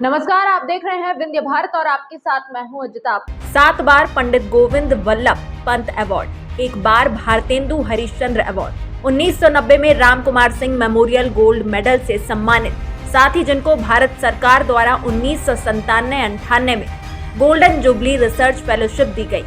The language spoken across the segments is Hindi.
नमस्कार, आप देख रहे हैं विंध्य भारत और आपके साथ मैं हूं अजिता। 7 बार पंडित गोविंद वल्लभ पंत अवार्ड, 1 बार भारतेंदु हरिश्चंद्र अवार्ड, 1990 में Ram Kumar Singh memorial gold medal से सम्मानित, साथ ही जिनको भारत सरकार द्वारा 1997-98 में गोल्डन जुबली रिसर्च फेलोशिप दी गई।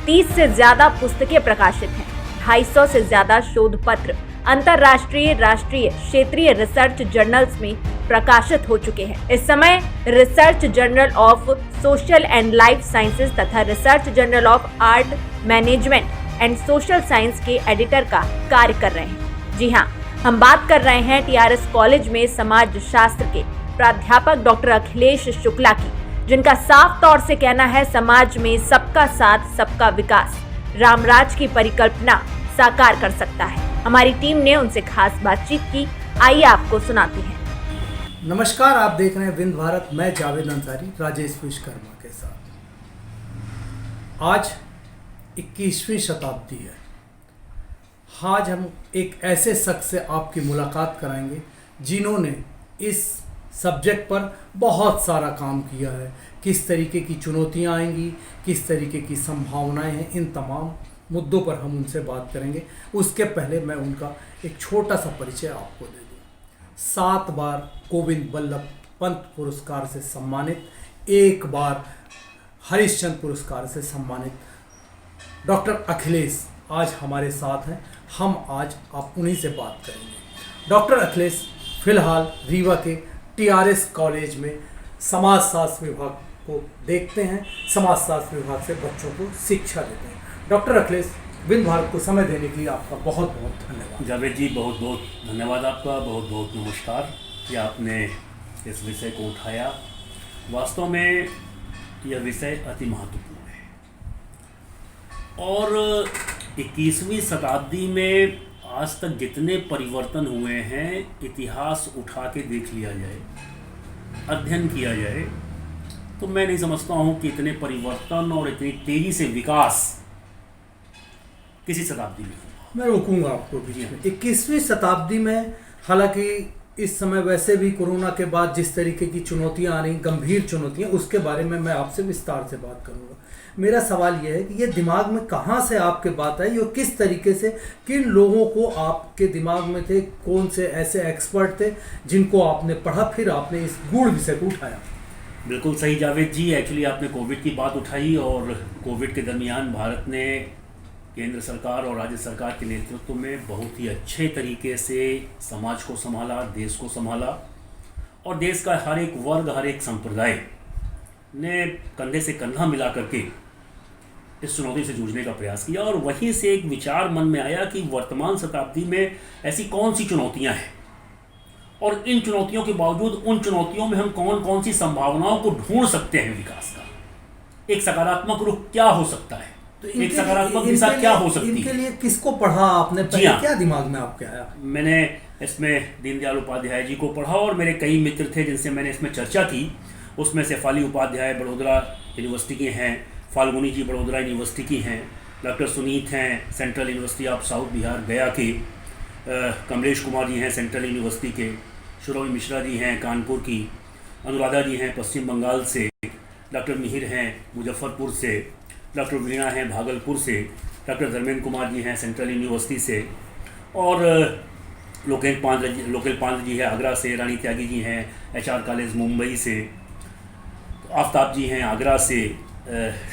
30 से ज्यादा पुस्तकें प्रकाशित हैं, 250 से ज्यादा शोध पत्र अंतर्राष्ट्रीय, राष्ट्रीय, क्षेत्रीय रिसर्च जर्नल्स में प्रकाशित हो चुके हैं। इस समय research journal of social and life sciences तथा research journal of art management and social science के एडिटर का कार्य कर रहे हैं। जी हाँ, हम बात कर रहे हैं टीआरएस कॉलेज में समाज शास्त्र के प्राध्यापक डॉक्टर अखिलेश शुक्ला की, जिनका साफ तौर से कहना है समाज में सबका साथ सबका विकास रामराज की परिकल्पना साकार कर सकता है। हमारी टीम ने उनसे खास बातचीत की, आइए आपको सुनाते हैं। नमस्कार, आप देख रहे हैं विंध्य भारत। मैं जावेद अंसारी राजेश विश्वकर्मा के साथ। आज 21वीं शताब्दी है। आज हम एक ऐसे शख्स से आपकी मुलाकात कराएंगे जिन्होंने इस सब्जेक्ट पर बहुत सारा काम किया है। किस तरीके की चुनौतियां आएंगी, किस तरीके की संभावनाएं हैं, इन तमाम मुद्दों पर हम उनसे बात करेंगे। उसके पहले मैं उनका एक छोटा सा परिचय आपको दे दूं। 7 बार गोविंद वल्लभ पंत पुरस्कार से सम्मानित, 1 बार हरिश्चंद्र पुरस्कार से सम्मानित डॉक्टर अखिलेश आज हमारे साथ हैं। हम आज आप उन्हीं से बात करेंगे। डॉक्टर अखिलेश फिलहाल रीवा के टीआरएस कॉलेज में समाजशास्त्र विभाग को देखते हैं, समाजशास्त्र विभाग से बच्चों को शिक्षा देते हैं। डॉक्टर अखिलेश, विंध्य भारत को समय देने के लिए आपका बहुत बहुत धन्यवाद। जावेद जी, बहुत बहुत धन्यवाद आपका, बहुत बहुत नमस्कार कि आपने इस विषय को उठाया। वास्तव में यह विषय अति महत्वपूर्ण है और 21वीं शताब्दी में आज तक जितने परिवर्तन हुए हैं, इतिहास उठा के देख लिया जाए, अध्ययन किया जाए, तो मैं नहीं समझता हूँ कि इतने परिवर्तन और इतनी तेज़ी से विकास किसी शताब्दी में हुआ। मैं रोकूंगा आपको बीच में। 21वीं शताब्दी में, हालांकि इस समय वैसे भी कोरोना के बाद जिस तरीके की चुनौतियां आ रही, गंभीर चुनौतियां, उसके बारे में मैं आपसे विस्तार से बात करूंगा। मेरा सवाल यह है कि ये दिमाग में कहाँ से आपके बात आई और किस तरीके से, किन लोगों को आपके दिमाग में थे, कौन से ऐसे एक्सपर्ट थे जिनको आपने पढ़ा, फिर आपने इस गूढ़ विषय को उठाया? बिल्कुल सही जावेद जी, एक्चुअली आपने कोविड की बात उठाई और कोविड के दरमियान भारत ने केंद्र सरकार और राज्य सरकार के नेतृत्व में बहुत ही अच्छे तरीके से समाज को संभाला, देश को संभाला और देश का हर एक वर्ग, हर एक संप्रदाय ने कंधे से कंधा मिला करके इस चुनौती से जूझने का प्रयास किया। और वहीं से एक विचार मन में आया कि वर्तमान शताब्दी में ऐसी कौन सी चुनौतियां हैं और इन चुनौतियों के बावजूद उन चुनौतियों में हम कौन कौन सी संभावनाओं को ढूंढ सकते हैं। विकास का एक सकारात्मक रुख क्या हो सकता है, तो एक सकारात्मक दिशा क्या हो सकती है। इनके लिए किसको पढ़ा आपने, पहले क्या दिमाग में आपके आया? मैंने इसमें दीनदयाल उपाध्याय जी को पढ़ा और मेरे कई मित्र थे जिनसे मैंने इसमें चर्चा की। उसमें से फाली उपाध्याय बड़ोदरा यूनिवर्सिटी के हैं, फाल्गुनी जी बड़ोदरा यूनिवर्सिटी की हैं, डॉक्टर सुनीत हैं central university of south Bihar गया के, कमलेश कुमार जी हैं सेंट्रल यूनिवर्सिटी के, शुरोमी मिश्रा जी हैं कानपुर की, अनुराधा जी हैं पश्चिम बंगाल से, डॉक्टर मिहिर हैं मुजफ्फरपुर से, डॉक्टर वीणा हैं भागलपुर से, डॉक्टर धर्मेंद्र कुमार जी हैं सेंट्रल यूनिवर्सिटी से और लोकेल पांड्र जी हैं आगरा से, रानी त्यागी जी हैं HR कॉलेज मुंबई से, आफ्ताब जी हैं आगरा से,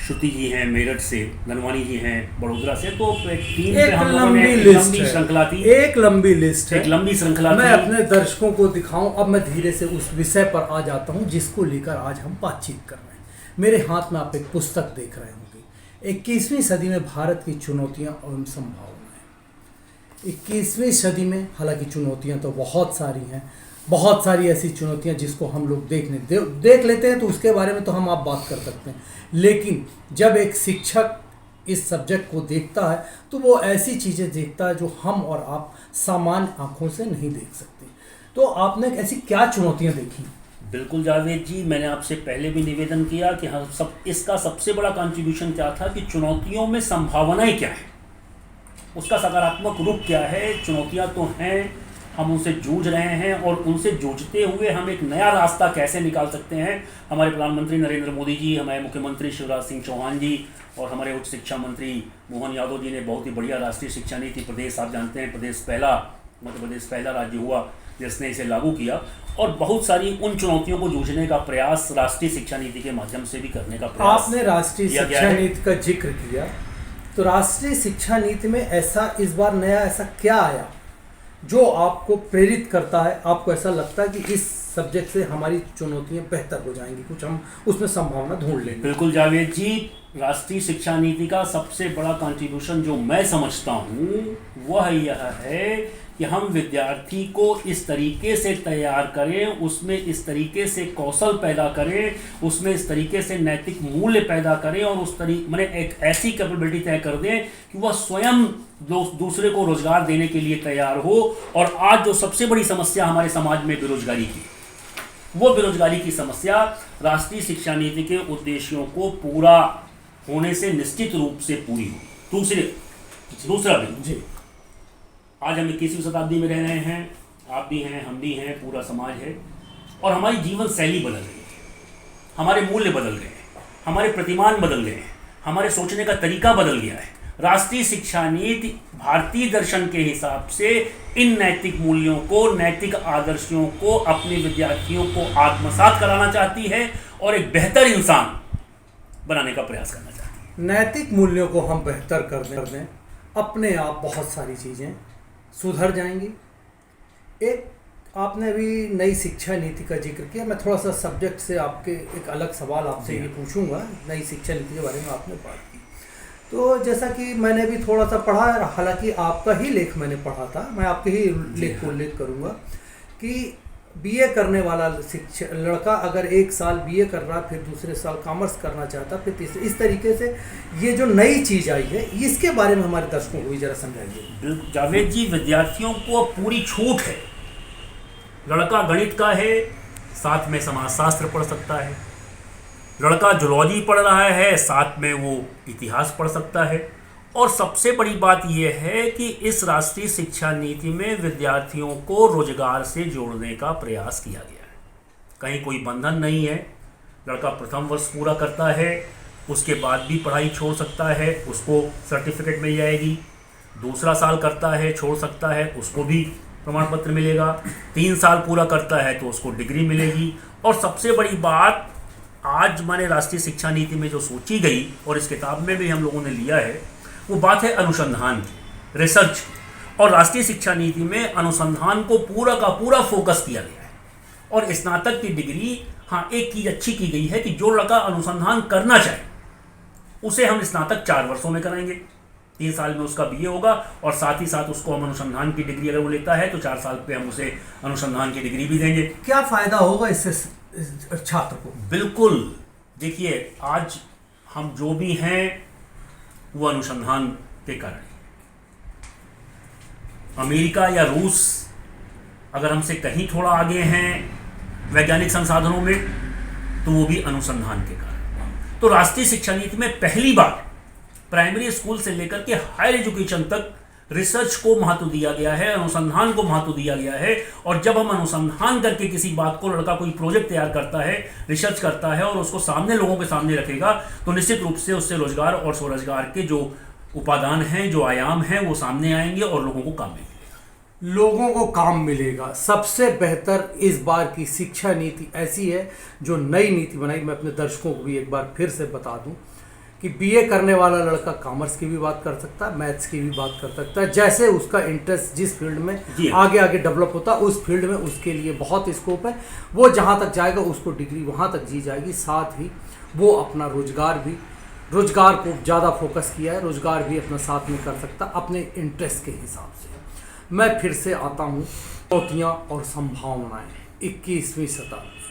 श्रुति जी हैं मेरठ से, धनवानी जी हैं बड़ोदरा से। तो एक लंबी श्रृंखला थी, एक लंबी लिस्ट है, एक लंबी श्रृंखला। मैं अपने दर्शकों को दिखाऊं। अब मैं धीरे से उस विषय पर आ जाता हूं जिसको लेकर आज हम बातचीत कर रहे हैं। मेरे हाथ में आप एक पुस्तक देख रहे होंगे, 21वीं सदी में भारत की चुनौतियां एवं संभावनाएं। 21वीं सदी में हालांकि चुनौतियां तो बहुत सारी हैं, बहुत सारी ऐसी चुनौतियां जिसको हम लोग देख लेते हैं, तो उसके बारे में तो हम आप बात कर सकते हैं। लेकिन जब एक शिक्षक इस सब्जेक्ट को देखता है तो वो ऐसी चीज़ें देखता है जो हम और आप सामान्य आंखों से नहीं देख सकते। तो आपने ऐसी क्या चुनौतियां देखी? बिल्कुल जावेद जी, मैंने आपसे पहले भी निवेदन किया कि हाँ, इसका सबसे बड़ा कंट्रीब्यूशन क्या था कि चुनौतियों में संभावनाएं क्या है, उसका सकारात्मक रूप क्या है। चुनौतियां तो हैं हम उनसे जूझ रहे हैं और उनसे जूझते हुए हम एक नया रास्ता कैसे निकाल सकते हैं। हमारे प्रधानमंत्री नरेंद्र मोदी जी, हमारे मुख्यमंत्री शिवराज सिंह चौहान जी और हमारे उच्च शिक्षा मंत्री मोहन यादव जी ने बहुत ही बढ़िया राष्ट्रीय शिक्षा नीति प्रदेश, आप जानते हैं मध्य प्रदेश पहला राज्य हुआ जिसने इसे लागू किया, और बहुत सारी उन चुनौतियों को जूझने का प्रयास राष्ट्रीय शिक्षा नीति के माध्यम से भी करने का प्रयास। आपने राष्ट्रीय शिक्षा नीति का जिक्र किया, तो राष्ट्रीय शिक्षा नीति में ऐसा इस बार नया ऐसा क्या आया जो आपको प्रेरित करता है, आपको ऐसा लगता है कि इस सब्जेक्ट से हमारी चुनौतियां बेहतर हो जाएंगी, कुछ हम उसमें संभावना ढूंढ लेंगे? बिल्कुल जावेद जी, राष्ट्रीय शिक्षा नीति का सबसे बड़ा कंट्रीब्यूशन जो मैं समझता हूँ वह यह है कि हम विद्यार्थी को इस तरीके से तैयार करें, उसमें इस तरीके से कौशल पैदा करें, उसमें इस तरीके से नैतिक मूल्य पैदा करें और उस मैंने एक ऐसी कैपेबिलिटी तय कर दें कि वह स्वयं दूसरे को रोजगार देने के लिए तैयार हो। और आज जो सबसे बड़ी समस्या हमारे समाज में बेरोजगारी की, वो बेरोजगारी की समस्या राष्ट्रीय शिक्षा नीति के उद्देश्यों को पूरा होने से निश्चित रूप से पूरी हो। दूसरा भी जी, आज हम 21वीं शताब्दी में रह रहे हैं, आप भी हैं, हम भी हैं, पूरा समाज है, और हमारी जीवन शैली बदल रही है, हमारे मूल्य बदल गए हैं, हमारे प्रतिमान बदल गए हैं, हमारे सोचने का तरीका बदल गया है। राष्ट्रीय शिक्षा नीति भारतीय दर्शन के हिसाब से इन नैतिक मूल्यों को, नैतिक आदर्शों को अपने विद्यार्थियों को आत्मसात कराना चाहती है और एक बेहतर इंसान बनाने का प्रयास करना चाहती है। नैतिक मूल्यों को हम बेहतर कर दें, अपने आप बहुत सारी चीज़ें सुधर जाएंगी। एक आपने अभी नई शिक्षा नीति का जिक्र किया, मैं थोड़ा सा सब्जेक्ट से आपके एक अलग सवाल आपसे ये पूछूंगा। नई शिक्षा नीति के बारे में आपने बात की, तो जैसा कि मैंने भी थोड़ा सा पढ़ा, हालांकि आपका ही लेख मैंने पढ़ा था, मैं आपके ही लेख को उल्लेख करूंगा कि बीए करने वाला लड़का अगर एक साल बीए कर रहा, फिर दूसरे साल कॉमर्स करना चाहता, फिर तीसरे, इस तरीके से ये जो नई चीज़ आई है, इसके बारे में हमारे दर्शकों को भी जरा समझाइए। जावेद जी, विद्यार्थियों को पूरी छूट है। लड़का गणित का है, साथ में समाजशास्त्र पढ़ सकता है। लड़का जूलॉजी पढ़ रहा है, साथ में वो इतिहास पढ़ सकता है। और सबसे बड़ी बात यह है कि इस राष्ट्रीय शिक्षा नीति में विद्यार्थियों को रोजगार से जोड़ने का प्रयास किया गया है। कहीं कोई बंधन नहीं है। लड़का प्रथम वर्ष पूरा करता है, उसके बाद भी पढ़ाई छोड़ सकता है, उसको सर्टिफिकेट मिल जाएगी। दूसरा साल करता है, छोड़ सकता है, उसको भी प्रमाण पत्र मिलेगा। 3 साल पूरा करता है तो उसको डिग्री मिलेगी। और सबसे बड़ी बात, आज मैंने राष्ट्रीय शिक्षा नीति में जो सोची गई और इस किताब में भी हम लोगों ने लिया है, वो बात है अनुसंधान की, रिसर्च की। और राष्ट्रीय शिक्षा नीति में अनुसंधान को पूरा का पूरा फोकस किया गया है। और स्नातक की डिग्री, हाँ, एक चीज़ अच्छी की गई है कि जो लड़का अनुसंधान करना चाहे उसे हम स्नातक 4 वर्षों में कराएंगे। 3 साल में उसका बीए होगा और साथ ही साथ उसको हम अनुसंधान की डिग्री अगर वो लेता है तो 4 साल पे हम उसे अनुसंधान की डिग्री भी देंगे। क्या फ़ायदा होगा इससे छात्र को? बिल्कुल, देखिए, आज हम जो भी हैं वो अनुसंधान के कारण। अमेरिका या रूस अगर हमसे कहीं थोड़ा आगे हैं वैज्ञानिक संसाधनों में, तो वो भी अनुसंधान के कारण। तो राष्ट्रीय शिक्षा नीति में पहली बार प्राइमरी स्कूल से लेकर के हायर एजुकेशन तक रिसर्च को महत्व दिया गया है, अनुसंधान को महत्व दिया गया है। और जब हम अनुसंधान करके किसी बात को, लड़का कोई प्रोजेक्ट तैयार करता है, रिसर्च करता है और उसको सामने लोगों के सामने रखेगा, तो निश्चित रूप से उससे रोजगार और स्वरोजगार के जो उपादान हैं, जो आयाम हैं, वो सामने आएंगे और लोगों को काम मिलेगा। लोगों को काम मिलेगा। सबसे बेहतर इस बार की शिक्षा नीति ऐसी है जो नई नीति बनाई। मैं अपने दर्शकों को भी एक बार फिर से बता दूं कि बीए करने वाला लड़का कॉमर्स की भी बात कर सकता है, मैथ्स की भी बात कर सकता है। जैसे उसका इंटरेस्ट जिस फील्ड में आगे आगे डेवलप होता है, उस फील्ड में उसके लिए बहुत स्कोप है। वो जहाँ तक जाएगा उसको डिग्री वहाँ तक दी जाएगी। साथ ही वो अपना रोजगार को ज़्यादा फोकस किया है, रोजगार भी अपना साथ में कर सकता अपने इंटरेस्ट के हिसाब से। मैं फिर से आता हूँ, चुनौतियाँ और संभावनाएँ 21वीं शताब्दी की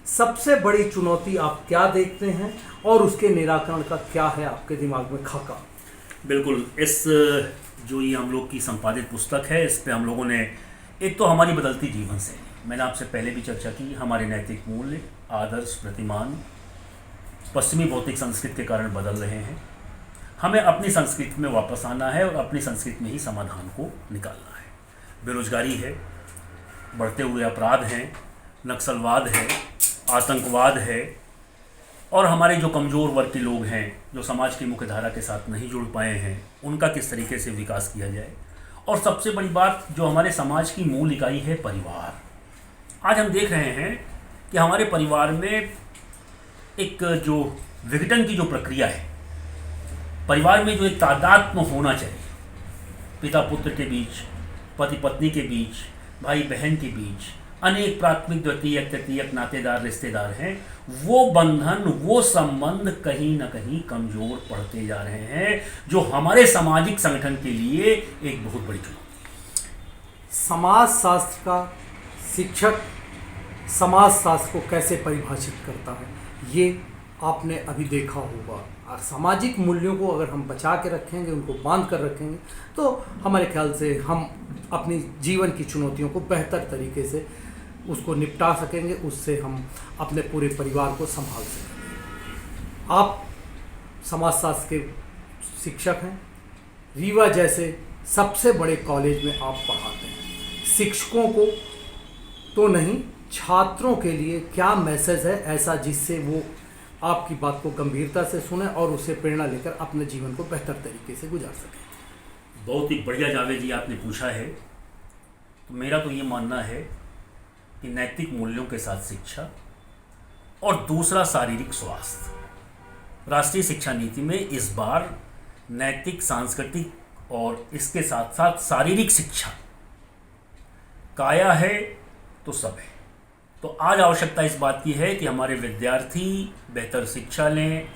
सबसे बड़ी चुनौती आप क्या देखते हैं और उसके निराकरण का क्या है आपके दिमाग में खाका? बिल्कुल, इस जो ये हम लोग की संपादित पुस्तक है, इस पे हम लोगों ने एक तो हमारी बदलती जीवन शैली, मैंने आपसे पहले भी चर्चा की, हमारे नैतिक मूल्य, आदर्श, प्रतिमान पश्चिमी भौतिक संस्कृति के कारण बदल रहे हैं। हमें अपनी संस्कृति में वापस आना है और अपनी संस्कृति में ही समाधान को निकालना है। बेरोजगारी है, बढ़ते हुए अपराध हैं, नक्सलवाद है, आतंकवाद है, और हमारे जो कमज़ोर वर्ग के लोग हैं जो समाज की मुख्य धारा के साथ नहीं जुड़ पाए हैं, उनका किस तरीके से विकास किया जाए। और सबसे बड़ी बात जो हमारे समाज की मूल इकाई है, परिवार। आज हम देख रहे हैं कि हमारे परिवार में एक जो विघटन की जो प्रक्रिया है, परिवार में जो एक तादात्म्य होना चाहिए, पिता पुत्र के बीच, पति पत्नी के बीच, भाई बहन के बीच, अनेक प्राथमिक द्वितीयक तृतीयक नातेदार रिश्तेदार हैं, वो बंधन, वो संबंध कहीं ना कहीं कमज़ोर पड़ते जा रहे हैं, जो हमारे सामाजिक संगठन के लिए एक बहुत बड़ी चुनौती है। समाज शास्त्र का शिक्षक समाज शास्त्र को कैसे परिभाषित करता है, ये आपने अभी देखा होगा। सामाजिक मूल्यों को अगर हम बचा के रखेंगे, उनको बांध कर रखेंगे, तो हमारे ख्याल से हम अपनी जीवन की चुनौतियों को बेहतर तरीके से उसको निपटा सकेंगे, उससे हम अपने पूरे परिवार को संभाल सकेंगे। आप समाजशास्त्र के शिक्षक हैं, रीवा जैसे सबसे बड़े कॉलेज में आप पढ़ाते हैं। शिक्षकों को तो नहीं, छात्रों के लिए क्या मैसेज है ऐसा जिससे वो आपकी बात को गंभीरता से सुने और उससे प्रेरणा लेकर अपने जीवन को बेहतर तरीके से गुजार सकें? बहुत ही बढ़िया जावेद जी आपने पूछा है। तो मेरा तो ये मानना है कि नैतिक मूल्यों के साथ शिक्षा और दूसरा शारीरिक स्वास्थ्य। राष्ट्रीय शिक्षा नीति में इस बार नैतिक, सांस्कृतिक और इसके साथ साथ शारीरिक शिक्षा, काया है तो सब है। तो आज आवश्यकता इस बात की है कि हमारे विद्यार्थी बेहतर शिक्षा लें,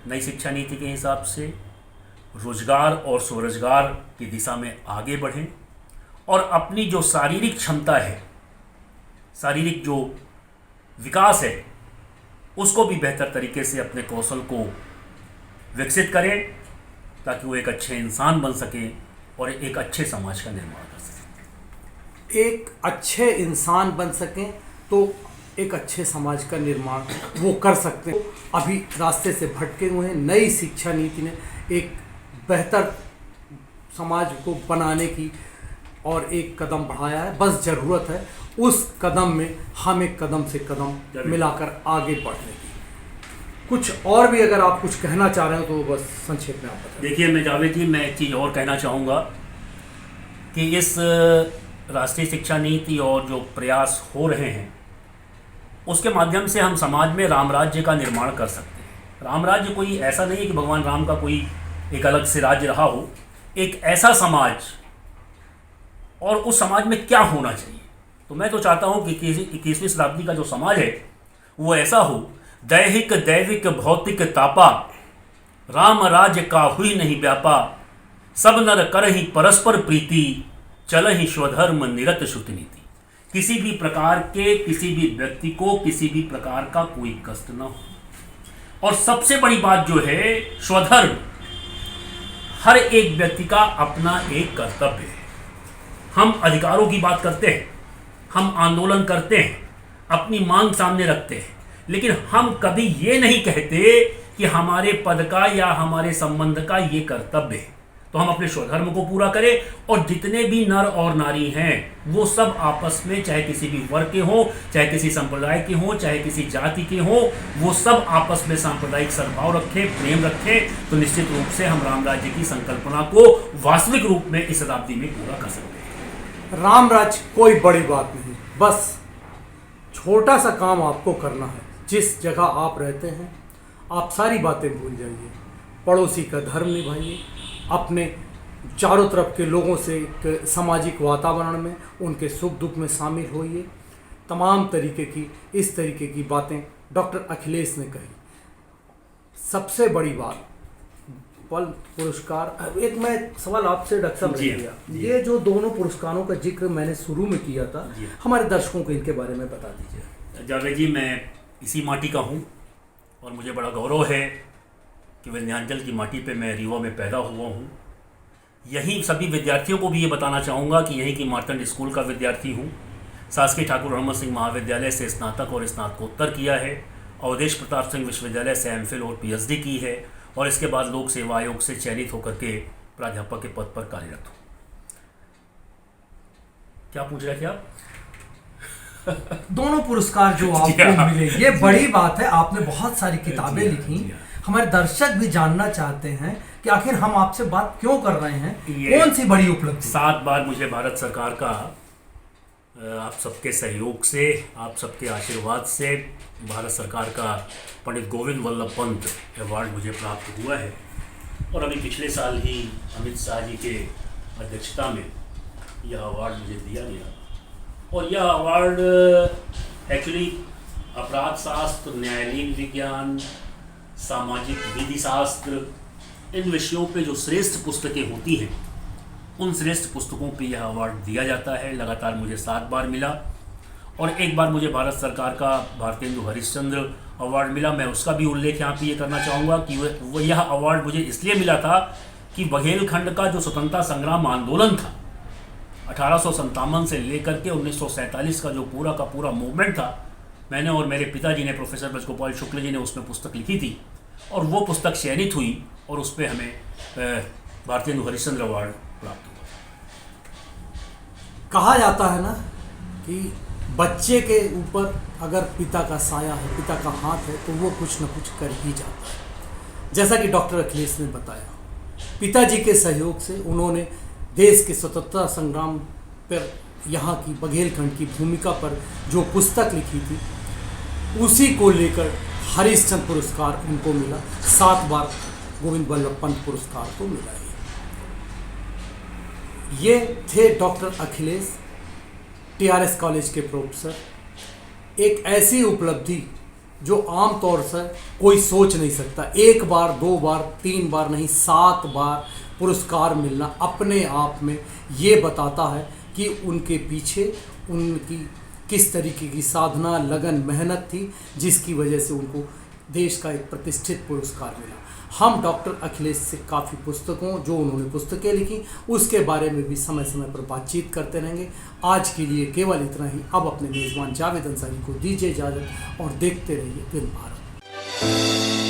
नई शिक्षा नीति के हिसाब से रोजगार और स्वरोजगार की दिशा में आगे बढ़ें, और अपनी जो शारीरिक क्षमता है, शारीरिक जो विकास है, उसको भी बेहतर तरीके से अपने कौशल को विकसित करें, ताकि वो एक अच्छे इंसान बन सकें और एक अच्छे समाज का निर्माण कर सकें। एक अच्छे इंसान बन सकें तो एक अच्छे समाज का निर्माण वो कर सकते हैं। अभी रास्ते से भटके हुए हैं। नई शिक्षा नीति ने एक बेहतर समाज को बनाने की और एक कदम बढ़ाया है। बस ज़रूरत है उस कदम में हम एक कदम से कदम मिलाकर आगे बढ़ने की। कुछ और भी अगर आप कुछ कहना चाह रहे हो तो बस संक्षेप में आप बताएं। देखिए, मैं जावेद जी, मैं एक चीज़ और कहना चाहूँगा कि इस राष्ट्रीय शिक्षा नीति और जो प्रयास हो रहे हैं, उसके माध्यम से हम समाज में राम राज्य का निर्माण कर सकते हैं। राम राज्य कोई ऐसा नहीं है कि भगवान राम का कोई एक अलग से राज्य रहा हो। एक ऐसा समाज, और उस समाज में क्या होना चाहिए, तो मैं तो चाहता हूँ कि 21वीं शताब्दी का जो समाज है वो ऐसा हो, दैहिक दैविक भौतिक तापा, राम राज्य का हुई नहीं व्यापा, सब नर करहि परस्पर प्रीति, चलहि स्वधर्म निरत श्रुति नीति। किसी भी प्रकार के किसी भी व्यक्ति को किसी भी प्रकार का कोई कष्ट न हो, और सबसे बड़ी बात जो है स्वधर्म, हर एक व्यक्ति का अपना एक कर्तव्य है। हम अधिकारों की बात करते हैं, हम आंदोलन करते हैं, अपनी मांग सामने रखते हैं, लेकिन हम कभी ये नहीं कहते कि हमारे पद का या हमारे संबंध का ये कर्तव्य है। तो हम अपने स्वधर्म को पूरा करें, और जितने भी नर और नारी हैं वो सब आपस में, चाहे किसी भी वर्ग के हों, चाहे किसी संप्रदाय के हों, चाहे किसी जाति के हों, वो सब आपस में सांप्रदायिक सद्भाव रखें, प्रेम रखें। तो निश्चित रूप से हम राम राज्य की संकल्पना को वास्तविक रूप में इस शताब्दी में पूरा कर सकते हैं। राम राज्य कोई बड़ी बात नहीं, बस छोटा सा काम आपको करना है। जिस जगह आप रहते हैं आप सारी बातें भूल जाइए, पड़ोसी का धर्म निभाइए, अपने चारों तरफ के लोगों से एक सामाजिक वातावरण में उनके सुख दुख में शामिल होइए। तमाम तरीके की इस तरीके की बातें डॉक्टर अखिलेश ने कही। सबसे बड़ी बात पल पुरस्कार। एक मैं सवाल आपसे डॉक्टर साहब रह गया, ये जो दोनों पुरस्कारों का जिक्र मैंने शुरू में किया था, हमारे दर्शकों को इनके बारे में बता दीजिए। जावेद जी, मैं इसी माटी का हूँ और मुझे बड़ा गौरव है कि विंध्याचल की माटी पे मैं रीवा में पैदा हुआ हूँ। यहीं सभी विद्यार्थियों को भी ये बताना चाहूँगा कि यहीं की मार्तंड स्कूल का विद्यार्थी हूँ। शासकीय ठाकुर रहमत सिंह महाविद्यालय से स्नातक और स्नातकोत्तर किया है। अवधेश प्रताप सिंह विश्वविद्यालय से एमफिल और पीएचडी की है, और इसके बाद लोक सेवा आयोग से चयनित होकर के प्राध्यापक के पद पर कार्यरत हूँ। क्या पूछ रहे थे आप? दोनों पुरस्कार जो आपको मिले, ये बड़ी बात है। आपने बहुत सारी किताबें लिखी। हमारे दर्शक भी जानना चाहते हैं कि आखिर हम आपसे बात क्यों कर रहे हैं, कौन सी बड़ी उपलब्धि? 7 बार मुझे भारत सरकार का आप सबके सहयोग से, आप सबके आशीर्वाद से भारत सरकार का पंडित गोविंद वल्लभ पंत अवार्ड मुझे प्राप्त हुआ है। और अभी पिछले साल ही अमित शाह जी के अध्यक्षता में यह अवार्ड मुझे दिया गया। और यह अवार्ड एक्चुअली अपराध शास्त्र, न्यायालयिक विज्ञान, सामाजिक विधि शास्त्र, इन विषयों पे जो श्रेष्ठ पुस्तकें होती हैं, उन श्रेष्ठ पुस्तकों पे यह अवार्ड दिया जाता है। लगातार मुझे 7 बार मिला और एक बार मुझे भारत सरकार का भारतेंदु हरिश्चंद्र अवार्ड मिला। मैं उसका भी उल्लेख यहाँ पे ये करना चाहूँगा कि वो यह अवार्ड मुझे इसलिए मिला था कि बघेलखंड का जो स्वतंत्रता संग्राम आंदोलन था 1857 से लेकर के 1947 का जो पूरा का पूरा मूवमेंट था, मैंने और मेरे पिताजी ने, प्रोफेसर ब्रजगोपाल शुक्ल जी ने उसमें पुस्तक लिखी थी और वो पुस्तक चयनित हुई और उस पर हमें भारतेंदु हरिश्चंद्र अवार्ड प्राप्त हुआ। कहा जाता है ना कि बच्चे के ऊपर अगर पिता का साया है, पिता का हाथ है, तो वो कुछ न कुछ कर ही जाता है। जैसा कि डॉक्टर अखिलेश ने बताया, पिताजी के सहयोग से उन्होंने देश के स्वतंत्रता संग्राम पर, यहाँ की बघेलखंड की भूमिका पर जो पुस्तक लिखी थी, उसी को लेकर हरिश्चंद्र पुरस्कार उनको मिला। 7 बार गोविंद वल्लभ पंत पुरस्कार को मिला। ये थे डॉक्टर अखिलेश, टीआरएस कॉलेज के प्रोफेसर। एक ऐसी उपलब्धि जो आम तौर से कोई सोच नहीं सकता। 1 बार, 2 बार, 3 बार नहीं, 7 बार पुरस्कार मिलना अपने आप में ये बताता है कि उनके पीछे उनकी किस तरीके की साधना, लगन, मेहनत थी, जिसकी वजह से उनको देश का एक प्रतिष्ठित पुरस्कार मिला। हम डॉक्टर अखिलेश से काफ़ी पुस्तकों, जो उन्होंने पुस्तकें लिखी, उसके बारे में भी समय समय पर बातचीत करते रहेंगे। आज के लिए केवल इतना ही। अब अपने मेज़बान जावेद अंसारी को दीजिए इजाज़त और देखते रहिए विंध्य भारत।